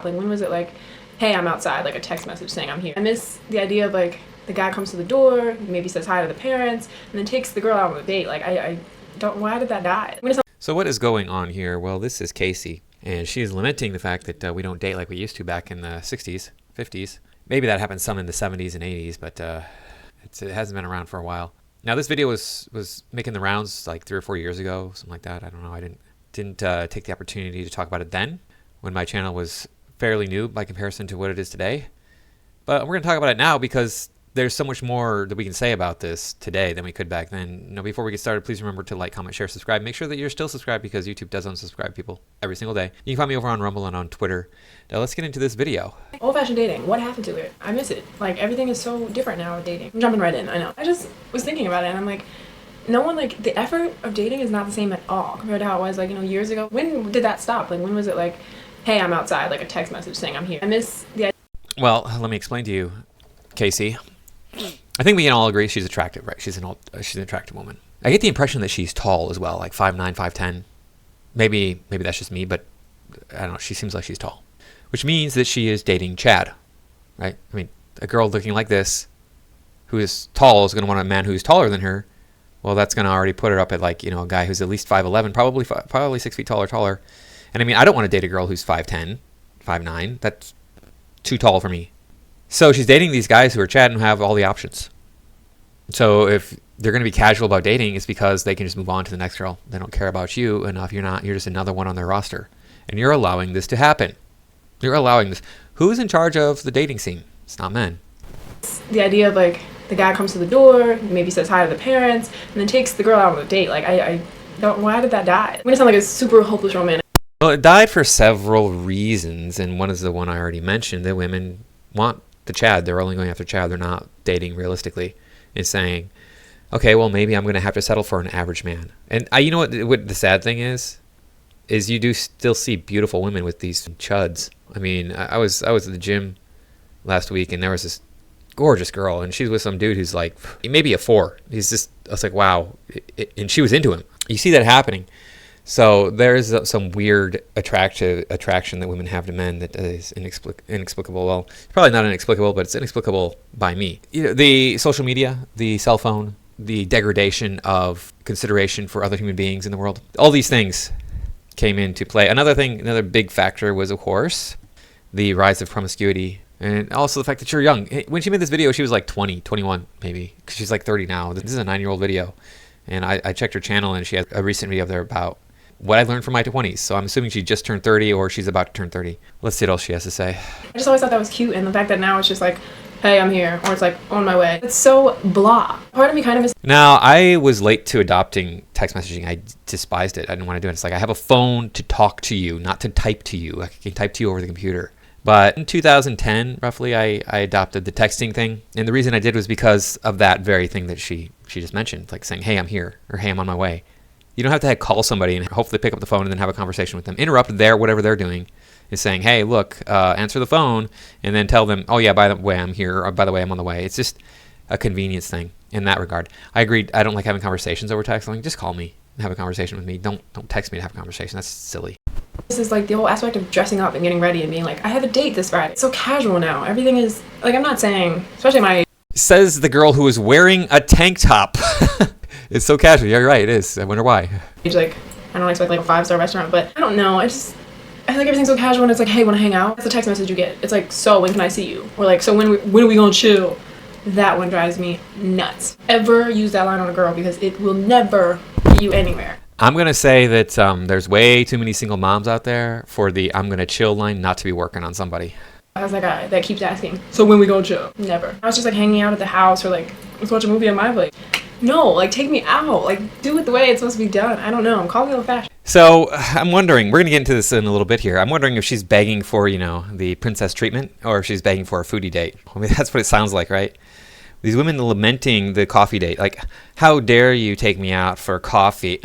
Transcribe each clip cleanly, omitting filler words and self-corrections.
Like, when was it like, hey, I'm outside, like a text message saying I'm here? I miss the idea of like the guy comes to the door, maybe says hi to the parents, and then takes the girl out on a date. Like, I don't, why did that die? So what is going on here? Well, this is Casey, and she is lamenting the fact that we don't date like we used to back in the 60s, 50s. Maybe that happened some in the 70s and 80s, but it hasn't been around for a while. Now, this video was making the rounds like 3 or 4 years ago, something like that. I don't know. I didn't take the opportunity to talk about it then, when my channel was fairly new by comparison to what it is today. But we're going to talk about it now because there's so much more that we can say about this today than we could back then. You know, before we get started, please remember to like, comment, share, subscribe. Make sure that you're still subscribed because YouTube does unsubscribe people every single day. You can find me over on Rumble and on Twitter. Now let's get into this video. Old-fashioned dating, what happened to it? I miss it. Like, everything is so different now with dating. I'm jumping right in, I know. I just was thinking about it and I'm like, no one, like, the effort of dating is not the same at all compared to how it was, like, you know, years ago. When did that stop? Like, when was it like, hey, I'm outside, like a text message saying I'm here? I miss the idea. Well, let me explain to you, Casey. I think we can all agree she's attractive, right? She's an attractive woman. I get the impression that she's tall as well, like 5'9", 5'10". Maybe that's just me, but I don't know. She seems like she's tall, which means that she is dating Chad, right? I mean, a girl looking like this, who is tall, is going to want a man who's taller than her. Well, that's going to already put her up at, like, you know, a guy who's at least 5'11", probably 6 feet tall or taller. And I mean, I don't want to date a girl who's 5'10", 5'9". That's too tall for me. So she's dating these guys who are Chad and have all the options. So if they're going to be casual about dating, it's because they can just move on to the next girl. They don't care about you enough. You're just another one on their roster. And you're allowing this to happen. You're allowing this. Who's in charge of the dating scene? It's not men. The idea of like the guy comes to the door, maybe says hi to the parents, and then takes the girl out on a date. Like, I don't, why did that die? I'm going to sound like a super hopeless romantic. Well, it died for several reasons, and one is the one I already mentioned, that women want the Chad. They're only going after Chad. They're not dating realistically and saying, okay, well, maybe I'm going to have to settle for an average man. And you know what the sad thing is you do still see beautiful women with these chuds. I mean, I was at the gym last week, and there was this gorgeous girl, and she's with some dude who's like maybe a 4. I was like, wow. And she was into him. You see that happening. So there's some weird attraction that women have to men that is inexplicable. Well, it's probably not inexplicable, but it's inexplicable by me. You know, the social media, the cell phone, the degradation of consideration for other human beings in the world. All these things came into play. Another big factor was, of course, the rise of promiscuity. And also the fact that you're young. When she made this video, she was like 20, 21 maybe. Because she's like 30 now. This is a 9-year-old video. And I checked her channel, and she has a recent video there about what I learned from my 20s. So I'm assuming she just turned 30 or she's about to turn 30. Let's see what else she has to say. I just always thought that was cute, and the fact that now it's just like, hey, I'm here, or it's like, on my way. It's so blah. Part of me kind of is. Now, I was late to adopting text messaging. I despised it. I didn't want to do it. It's like, I have a phone to talk to you, not to type to you. I can type to you over the computer. But in 2010, roughly, I adopted the texting thing. And the reason I did was because of that very thing that she just mentioned, like saying, hey, I'm here, or hey, I'm on my way. You don't have to call somebody and hopefully pick up the phone and then have a conversation with them. Interrupt whatever they're doing, is saying, hey, look, answer the phone, and then tell them, oh yeah, by the way, I'm here, or by the way, I'm on the way. It's just a convenience thing in that regard. I agree. I don't like having conversations over text. Like, just call me and have a conversation with me. Don't text me to have a conversation. That's silly. This is like the whole aspect of dressing up and getting ready and being like, I have a date this Friday. It's so casual now. Everything is, like, I'm not saying, especially my age. Says the girl who is wearing a tank top. It's so casual. You're right, it is. I wonder why. Like, I don't expect like a 5-star restaurant, but I don't know. I feel like everything's so casual, and it's like, hey, want to hang out? That's the text message you get. It's like, so when can I see you? Or like, so when are we gonna chill? That one drives me nuts. Ever use that line on a girl, because it will never get you anywhere. I'm going to say that there's way too many single moms out there for the I'm going to chill line not to be working on somebody. As that guy that keeps asking, so when we gonna chill? Never. I was just like hanging out at the house, or like, let's watch a movie at my place. No, like, take me out. Like, do it the way it's supposed to be done. I don't know. I'm calling it old-fashioned. So I'm wondering, we're going to get into this in a little bit here. I'm wondering if she's begging for, you know, the princess treatment, or if she's begging for a foodie date. I mean, that's what it sounds like, right? These women lamenting the coffee date. Like, how dare you take me out for coffee?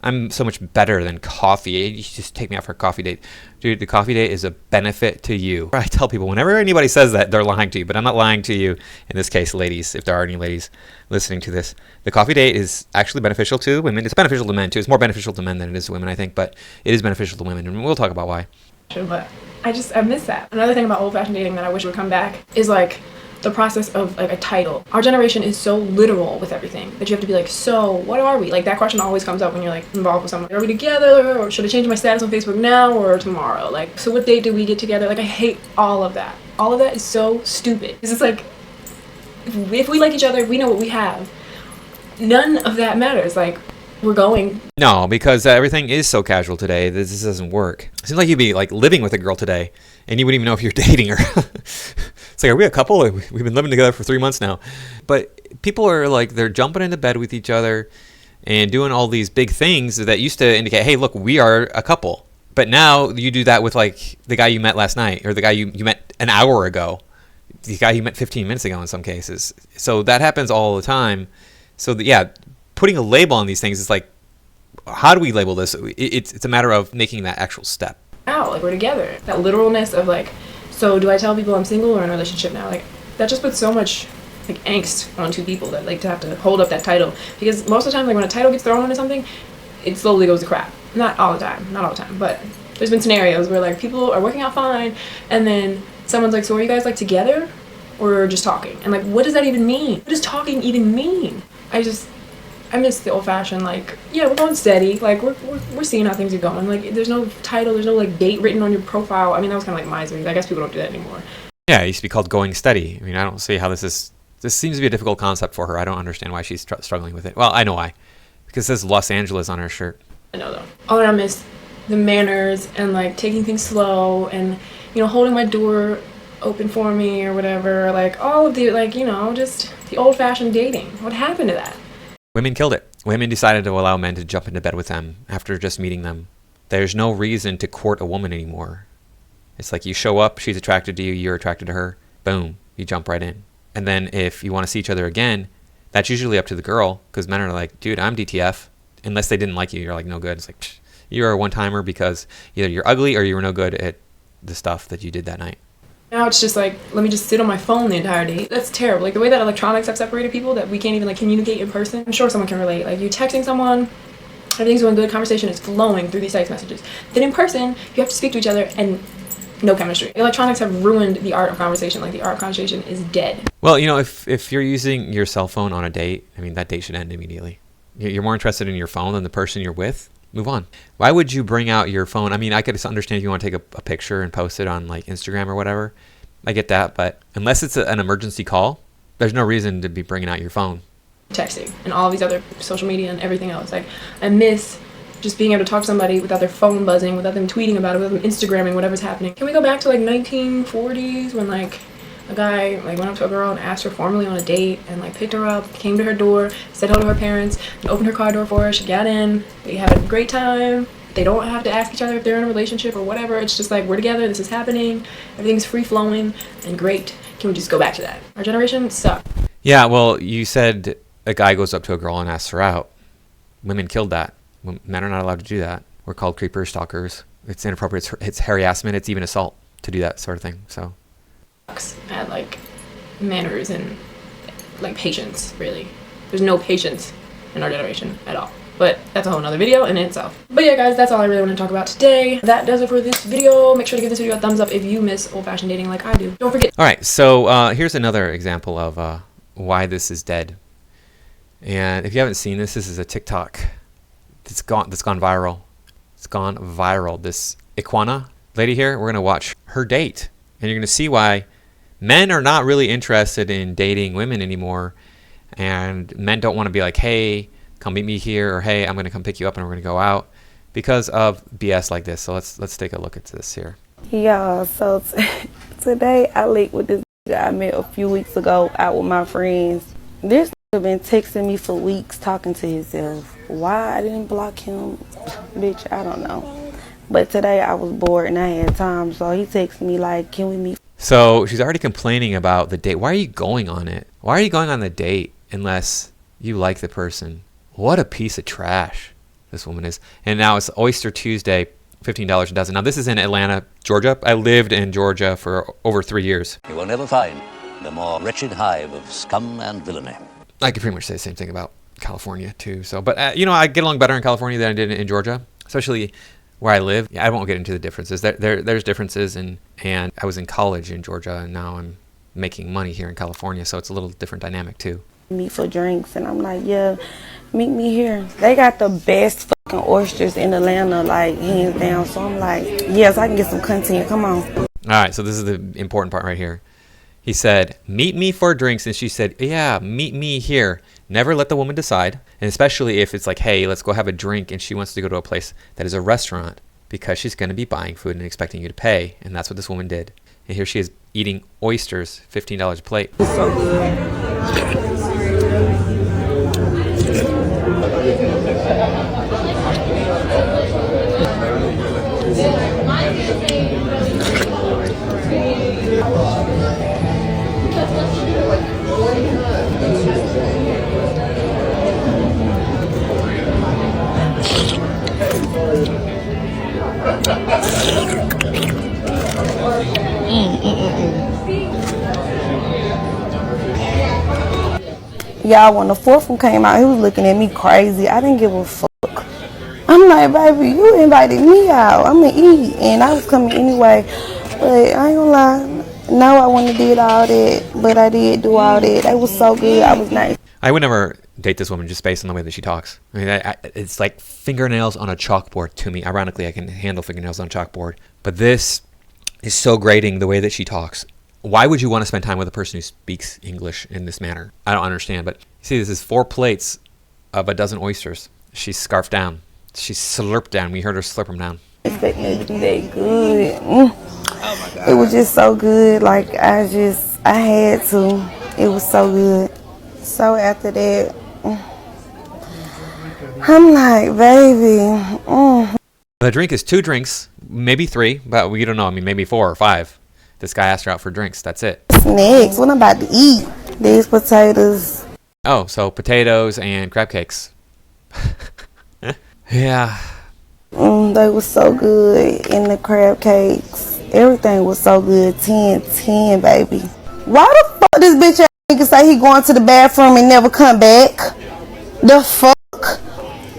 I'm so much better than coffee. You just take me out for a coffee date. Dude, the coffee date is a benefit to you. I tell people, whenever anybody says that, they're lying to you. But I'm not lying to you in this case, ladies, if there are any ladies listening to this. The coffee date is actually beneficial to women. It's beneficial to men, too. It's more beneficial to men than it is to women, I think. But it is beneficial to women, and we'll talk about why. but I miss that. Another thing about old-fashioned dating that I wish would come back is like the process of like a title. Our generation is so literal with everything that you have to be like, so what are we? Like that question always comes up when you're like involved with someone. Are we together, or should I change my status on Facebook now or tomorrow? Like, so what date do we get together? Like, I hate all of that. All of that is so stupid. Because it's like, if we like each other, we know what we have. None of that matters. Like, we're going. No, because everything is so casual today. This doesn't work. It seems like you'd be like living with a girl today, and you wouldn't even know if you're dating her. It's like, are we a couple? We've been living together for 3 months now. But people are like, they're jumping into bed with each other and doing all these big things that used to indicate, hey, look, we are a couple. But now you do that with like the guy you met last night, or the guy you met an hour ago, the guy you met 15 minutes ago in some cases. So that happens all the time. So yeah, putting a label on these things is like, how do we label this? It's a matter of making that actual step. Out, like we're together. That literalness of like, so do I tell people I'm single or in a relationship now? Like that just puts so much like angst on two people that like to have to hold up that title, because most of the time like when a title gets thrown onto something, it slowly goes to crap. Not all the time, but there's been scenarios where like people are working out fine, and then someone's like, so are you guys like together or just talking? And like, what does that even mean? What does talking even mean? I miss the old-fashioned, like, yeah, we're going steady. Like, we're seeing how things are going. Like, there's no title, there's no, like, date written on your profile. I mean, that was kind of like misery. I guess people don't do that anymore. Yeah, it used to be called going steady. I mean, I don't see how this seems to be a difficult concept for her. I don't understand why she's struggling with it. Well, I know why. Because it says Los Angeles on her shirt. I know, though. Oh, and I miss the manners and, like, taking things slow and, you know, holding my door open for me or whatever. Like, all of the, like, you know, just the old-fashioned dating. What happened to that? Women killed it. Women decided to allow men to jump into bed with them after just meeting them. There's no reason to court a woman anymore. It's like you show up, she's attracted to you, you're attracted to her, boom, you jump right in. And then if you want to see each other again, that's usually up to the girl, because men are like, dude, I'm DTF. Unless they didn't like you, you're like, no good. It's like, psh, you're a one-timer because either you're ugly or you were no good at the stuff that you did that night. Now it's just like, let me just sit on my phone the entire day. That's terrible. Like the way that electronics have separated people, that we can't even like communicate in person. I'm sure someone can relate. Like you texting someone, everything's going good, conversation is flowing through these text messages. Then in person, you have to speak to each other and no chemistry. Electronics have ruined the art of conversation. Like the art of conversation is dead. Well, you know, if you're using your cell phone on a date, I mean, that date should end immediately. You're more interested in your phone than the person you're with. Move on. Why would you bring out your phone? I mean, I could understand if you want to take a picture and post it on like Instagram or whatever. I get that, but unless it's an emergency call, there's no reason to be bringing out your phone. Texting and all these other social media and everything else. Like I miss just being able to talk to somebody without their phone buzzing, without them tweeting about it, without them Instagramming whatever's happening. Can we go back to like 1940s when like a guy like went up to a girl and asked her formally on a date and like picked her up, came to her door, said hello to her parents, and opened her car door for her. She got in. They had a great time. They don't have to ask each other if they're in a relationship or whatever. It's just like, we're together, this is happening, everything's free-flowing and great. Can we just go back to that? Our generation sucks. Yeah, well, you said a guy goes up to a girl and asks her out. Women killed that. Men are not allowed to do that. We're called creepers, stalkers. It's inappropriate. It's harassment. It's even assault to do that sort of thing. So, at like manners and like patience, really. There's no patience in our generation at all. But that's a whole nother video in itself. But yeah, guys, that's all I really want to talk about today. That does it for this video. Make sure to give this video a thumbs up if you miss old-fashioned dating like I do. Don't forget. All right, so here's another example of why this is dead. And if you haven't seen this, this is a TikTok that's gone viral. It's gone viral. This Iguana lady here, we're gonna watch her date, and you're gonna see why men are not really interested in dating women anymore, and men don't want to be like, hey, come meet me here, or hey, I'm gonna come pick you up and we're gonna go out, because of BS like this. So let's take a look at this here. Yeah, so today I linked with this guy I met a few weeks ago out with my friends. This nigga been texting me for weeks talking to himself. Why I didn't block him, bitch, I don't know. But today I was bored and I had time, so he texted me like, can we meet? So she's already complaining about the date. Why are you going on it? Why are you going on the date unless you like the person? What a piece of trash this woman is. And now it's Oyster Tuesday, $15 a dozen. Now this is in Atlanta, Georgia. I lived in Georgia for over 3 years. You will never find the more wretched hive of scum and villainy. I could pretty much say the same thing about California too. So, but you know, I get along better in California than I did in Georgia, especially where I live, I won't get into the differences. There's differences, and I was in college in Georgia, and now I'm making money here in California, so it's a little different dynamic too. Meet for drinks, and I'm like, yeah, meet me here. They got the best fucking oysters in Atlanta, like hands down. So I'm like, yes, I can get some content. Come on. All right, so this is the important part right here. He said, meet me for drinks, and she said, yeah, meet me here. Never let the woman decide, and especially if it's like, hey, let's go have a drink, and she wants to go to a place that is a restaurant because she's going to be buying food and expecting you to pay, and that's what this woman did. And here she is eating oysters, $15 a plate. It's so good. Y'all, when the fourth one came out, he was looking at me crazy. I didn't give a fuck. I'm like, baby, you invited me out. I'm gonna eat, and I was coming anyway. But I ain't gonna lie, no, I wouldn't have did all that, but I did do all that. It was so good. I was nice. I would never date this woman just based on the way that she talks. I mean, it's like fingernails on a chalkboard to me. Ironically, I can handle fingernails on a chalkboard, but this is so grating the way that she talks. Why would you want to spend time with a person who speaks English in this manner? I don't understand, but see, this is 4 plates of a dozen oysters. She's scarfed down. She's slurped down. We heard her slurp them down. Expecting it to be that good. Oh my God. It was just so good. Like, I had to. It was so good. So after that, I'm like, baby. The drink is 2 drinks, maybe 3, but we don't know. I mean, maybe 4 or 5. This guy asked her out for drinks. That's it. Snacks. What I'm about to eat. These potatoes. Oh, so potatoes and crab cakes. Yeah. They were so good. And the crab cakes. Everything was so good. 10, baby. Why the fuck this bitch ass nigga say he going to the bathroom and never come back? The fuck?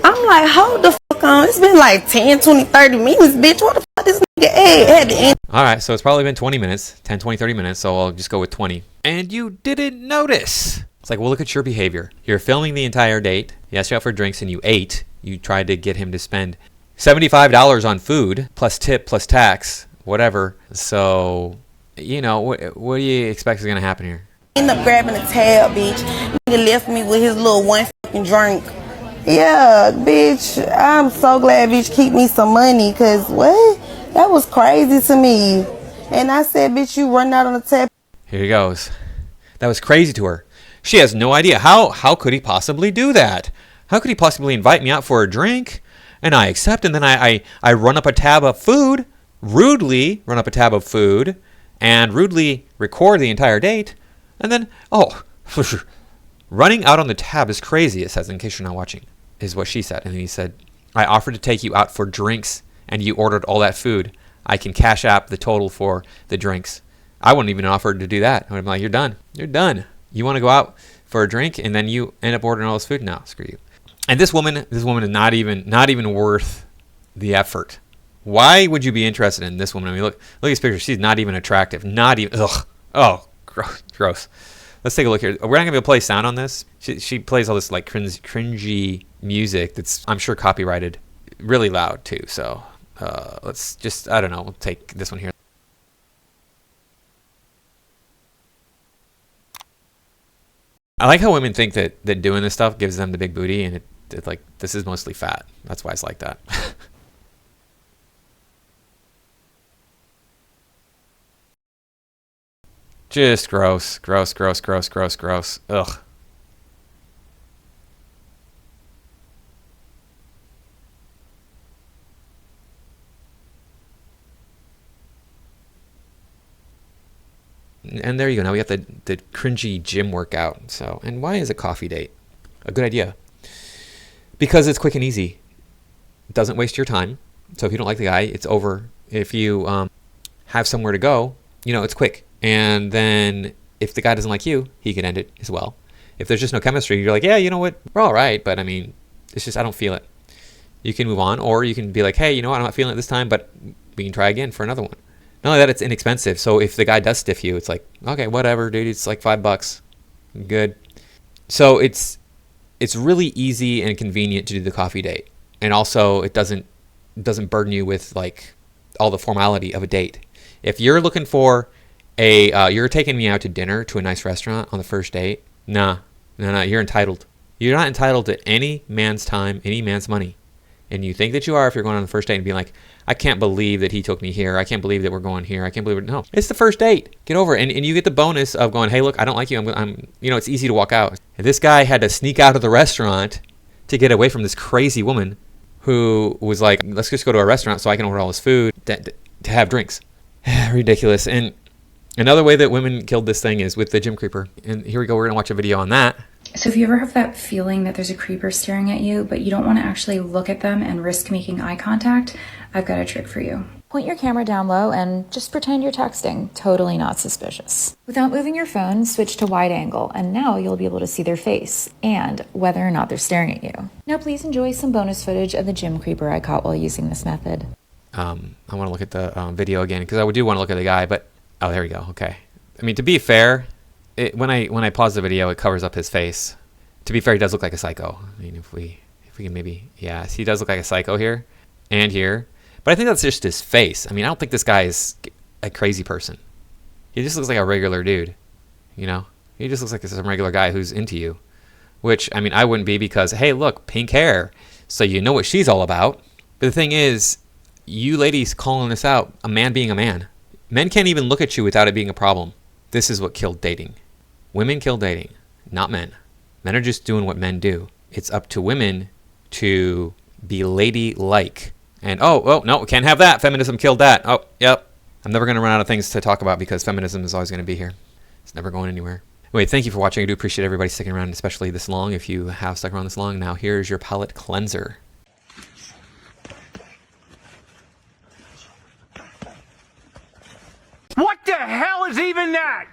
I'm like, hold the fuck on. It's been like 10, 20, 30 minutes, bitch. What the fuck this nigga had to end? All right, so it's probably been 20 minutes, 10, 20, 30 minutes, so I'll just go with 20. And you didn't notice. It's like, well, look at your behavior. You're filming the entire date. He asked you out for drinks and you ate. You tried to get him to spend $75 on food, plus tip, plus tax, whatever. So, you know, what do you expect is going to happen here? End up grabbing a tab, bitch. Nigga left me with his little one fucking drink. Yeah, bitch. I'm so glad bitch keep me some money, because what? That was crazy to me. And I said, bitch, you run out on the tab. Here he goes. That was crazy to her. She has no idea. How could he possibly do that? How could he possibly invite me out for a drink? And I accept, and then I run up a tab of food, rudely run up a tab of food, and rudely record the entire date. And then, running out on the tab is crazy, it says, in case you're not watching, is what she said. And then he said, I offered to take you out for drinks, and you ordered all that food. I can cash app the total for the drinks. I wouldn't even offer to do that. I would be like, you're done. You're done. You want to go out for a drink, and then you end up ordering all this food? No, screw you. And this woman is not even worth the effort. Why would you be interested in this woman? I mean, look at this picture. She's not even attractive. Not even. Ugh. Oh, gross. Let's take a look here. We're not gonna be able to play sound on this. She plays all this like cringy music that's, I'm sure, copyrighted, really loud too. So let's just, I don't know. We'll take this one here. I like how women think that doing this stuff gives them the big booty, and it like, this is mostly fat. That's why it's like that. Just gross. Ugh. And there you go. Now we got the cringy gym workout. So, and why is a coffee date a good idea? Because it's quick and easy. It doesn't waste your time. So if you don't like the guy, it's over. If you have somewhere to go, it's quick. And then if the guy doesn't like you, he can end it as well. If there's just no chemistry, you're like, yeah, you know what? We're all right. But I mean, it's just, I don't feel it. You can move on, or you can be like, hey, you know what? I'm not feeling it this time, but we can try again for another one. Not only that, it's inexpensive. So if the guy does stiff you, it's like, okay, whatever, dude. It's like $5. Good. So it's really easy and convenient to do the coffee date, and also it doesn't burden you with like all the formality of a date. If you're looking for you're taking me out to dinner to a nice restaurant on the first date, nah, you're entitled. You're not entitled to any man's time, any man's money. And you think that you are if you're going on the first date and being like, I can't believe that he took me here. I can't believe that we're going here. I can't believe it. No, it's the first date. Get over it. And you get the bonus of going, hey, look, I don't like you. I'm it's easy to walk out. And this guy had to sneak out of the restaurant to get away from this crazy woman who was like, let's just go to a restaurant so I can order all this food to have drinks. Ridiculous. And another way that women killed this thing is with the gym creeper. And here we go. We're going to watch a video on that. So if you ever have that feeling that there's a creeper staring at you, but you don't want to actually look at them and risk making eye contact, I've got a trick for you. Point your camera down low and just pretend you're texting. Totally not suspicious. Without moving your phone, switch to wide angle, and now you'll be able to see their face and whether or not they're staring at you. Now please enjoy some bonus footage of the gym creeper I caught while using this method. I want to look at the video again because I do want to look at the guy, but oh, there we go. Okay. I mean, to be fair, when I pause the video, it covers up his face. To be fair, he does look like a psycho. I mean, if we can maybe, yeah, he does look like a psycho here and here. But I think that's just his face. I mean, I don't think this guy is a crazy person. He just looks like a regular dude, you know? He just looks like some regular guy who's into you. Which, I mean, I wouldn't be because, hey, look, pink hair. So you know what she's all about. But the thing is, you ladies calling this out, a man being a man. Men can't even look at you without it being a problem. This is what killed dating. Women kill dating, not men. Men are just doing what men do. It's up to women to be ladylike. And, oh, no, we can't have that. Feminism killed that. Oh, yep. I'm never going to run out of things to talk about because feminism is always going to be here. It's never going anywhere. Anyway, thank you for watching. I do appreciate everybody sticking around, especially this long. If you have stuck around this long, now here's your palate cleanser. What the hell is even that?